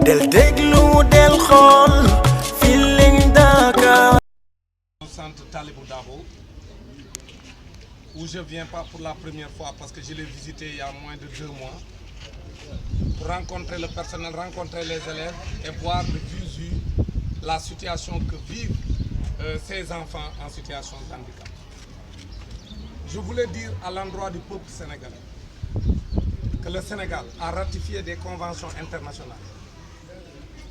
del déglu del xool Feeling Dakar. Au centre Talibou Dabo, où je viens pas pour la première fois parce que je l'ai visité il y a moins de 2 mois pour rencontrer le personnel, rencontrer les élèves et voir de visu la situation que vivent ces enfants en situation de handicap. Je voulais dire à l'endroit du peuple sénégalais que le Sénégal a ratifié des conventions internationales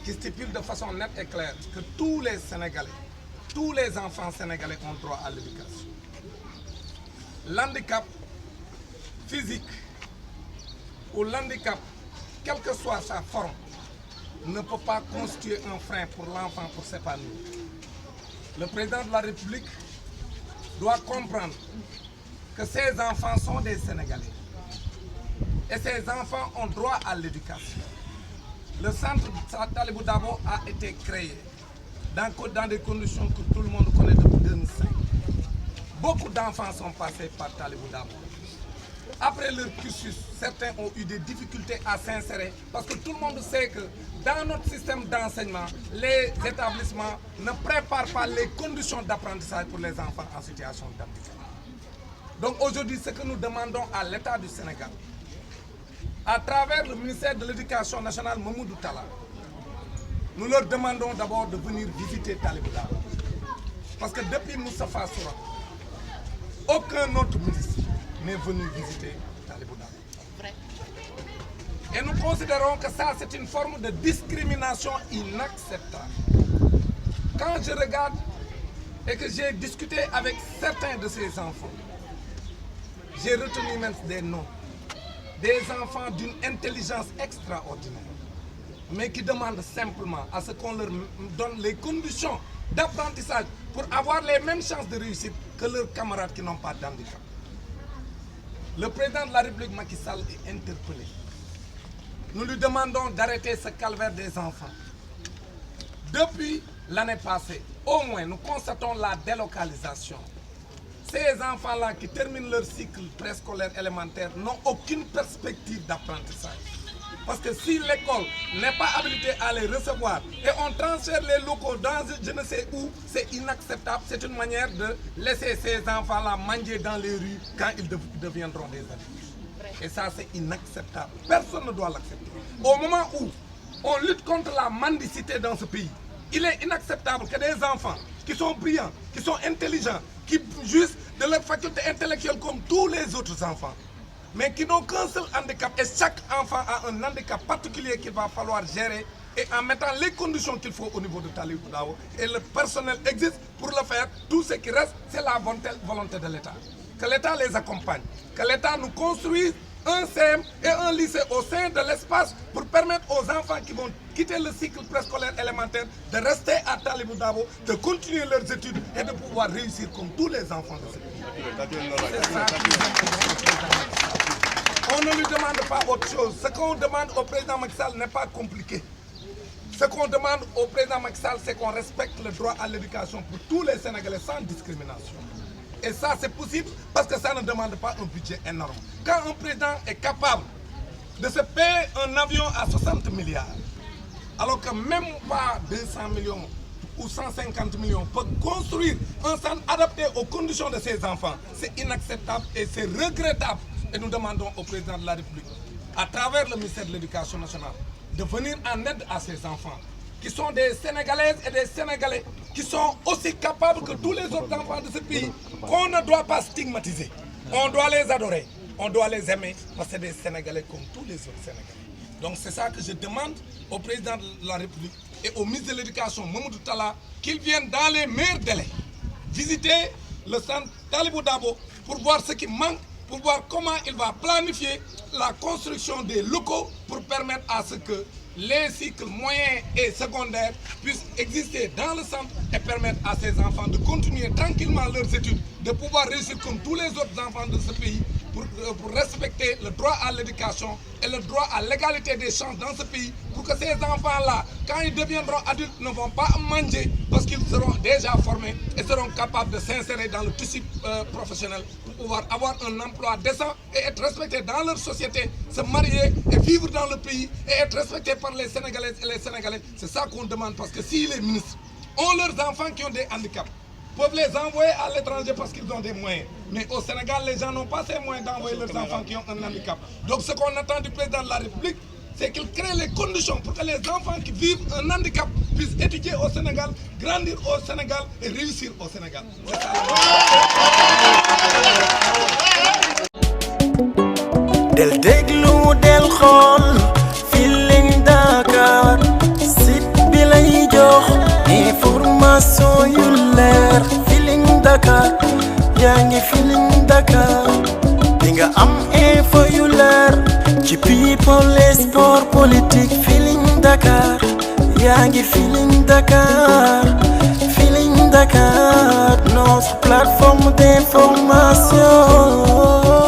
qui stipulent de façon nette et claire que tous les Sénégalais, tous les enfants sénégalais ont droit à l'éducation. L'handicap physique ou l'handicap, quelle que soit sa forme, ne peut pas constituer un frein pour l'enfant pour s'épanouir. Le président de la République doit comprendre que ces enfants sont des Sénégalais et ces enfants ont droit à l'éducation. Le centre Talibou Dabo a été créé dans des conditions que tout le monde connaît depuis 2005. Beaucoup d'enfants sont passés par Talibou Dabo. Après leur cursus, certains ont eu des difficultés à s'insérer parce que tout le monde sait que dans notre système d'enseignement, les établissements ne préparent pas les conditions d'apprentissage pour les enfants en situation d'handicap. Donc aujourd'hui, ce que nous demandons à l'État du Sénégal, à travers le ministère de l'Éducation nationale, Mamoudou Talla, nous leur demandons d'abord de venir visiter Talibou Dabo. Parce que depuis Moustapha Soura, aucun autre ministre n'est venu visiter Talibou Dabo. Et nous considérons que ça, c'est une forme de discrimination inacceptable. Quand je regarde et que j'ai discuté avec certains de ces enfants, j'ai retenu même des noms, des enfants d'une intelligence extraordinaire, mais qui demandent simplement à ce qu'on leur donne les conditions d'apprentissage pour avoir les mêmes chances de réussite que leurs camarades qui n'ont pas d'handicap. Le président de la République, Macky Sall, est interpellé. Nous lui demandons d'arrêter ce calvaire des enfants. Depuis l'année passée, au moins, nous constatons la délocalisation. Ces enfants-là qui terminent leur cycle préscolaire élémentaire n'ont aucune perspective d'apprentissage. Parce que si l'école n'est pas habilitée à les recevoir et on transfère les locaux dans je ne sais où, c'est inacceptable. C'est une manière de laisser ces enfants-là manger dans les rues quand ils deviendront des adultes. Et ça, c'est inacceptable. Personne ne doit l'accepter. Au moment où on lutte contre la mendicité dans ce pays, il est inacceptable que des enfants qui sont brillants, qui sont intelligents, qui jouissent de leur faculté intellectuelle comme tous les autres enfants, mais qui n'ont qu'un seul handicap, et chaque enfant a un handicap particulier qu'il va falloir gérer, et en mettant les conditions qu'il faut au niveau de Talibou Dabo, et le personnel existe pour le faire. Tout ce qui reste, c'est la volonté de l'État. Que l'État les accompagne, que l'État nous construise un CM et un lycée au sein de l'espace pour permettre aux enfants qui vont quitter le cycle préscolaire élémentaire de rester à Talibou Dabo, de continuer leurs études et de pouvoir réussir comme tous les enfants de ce pays. C'est ça. On ne lui demande pas autre chose. Ce qu'on demande au président Macky Sall n'est pas compliqué. Ce qu'on demande au président Macky Sall, c'est qu'on respecte le droit à l'éducation pour tous les Sénégalais sans discrimination. Et ça, c'est possible parce que ça ne demande pas un budget énorme. Quand un président est capable de se payer un avion à 60 milliards, alors que même pas 200 millions ou 150 millions peut construire un centre adapté aux conditions de ses enfants, c'est inacceptable et c'est regrettable. Et nous demandons au président de la République, à travers le ministère de l'Éducation nationale, de venir en aide à ces enfants, qui sont des Sénégalaises et des Sénégalais, qui sont aussi capables que tous les autres enfants de ce pays, qu'on ne doit pas stigmatiser. On doit les adorer, on doit les aimer, parce que c'est des Sénégalais comme tous les autres Sénégalais. Donc c'est ça que je demande au président de la République et au ministre de l'Éducation, Mamoudou Talla, qu'ils viennent dans les meilleurs délais visiter le centre Talibou Dabo pour voir ce qui manque, pour voir comment il va planifier la construction des locaux pour permettre à ce que les cycles moyens et secondaires puissent exister dans le centre et permettre à ces enfants de continuer tranquillement leurs études, de pouvoir réussir comme tous les autres enfants de ce pays pour respecter le droit à l'éducation et le droit à l'égalité des chances dans ce pays, pour que ces enfants-là, quand ils deviendront adultes, ne vont pas manger parce qu'ils seront déjà formés et seront capables de s'insérer dans le tissu professionnel pour pouvoir avoir un emploi décent et être respectés dans leur société, se marier et vivre dans le pays et être respectés par les Sénégalaises et les Sénégalais. C'est ça qu'on demande, parce que si les ministres ont leurs enfants qui ont des handicaps, peuvent les envoyer à l'étranger parce qu'ils ont des moyens. Mais au Sénégal, les gens n'ont pas ces moyens d'envoyer leurs enfants qui ont un handicap. Donc ce qu'on attend du président de la République, c'est qu'il crée les conditions pour que les enfants qui vivent un handicap puissent étudier au Sénégal, grandir au Sénégal et réussir au Sénégal. C'est ça. del déglu del xool Feeling Dakar site bi lay jox information yu leer Feeling Dakar yaa ngi Feeling Dakar di nga am info yu leer ci people et sport politique Feeling Dakar yaa ngi Feeling Dakar Feeling Dakar notre plateforme d'information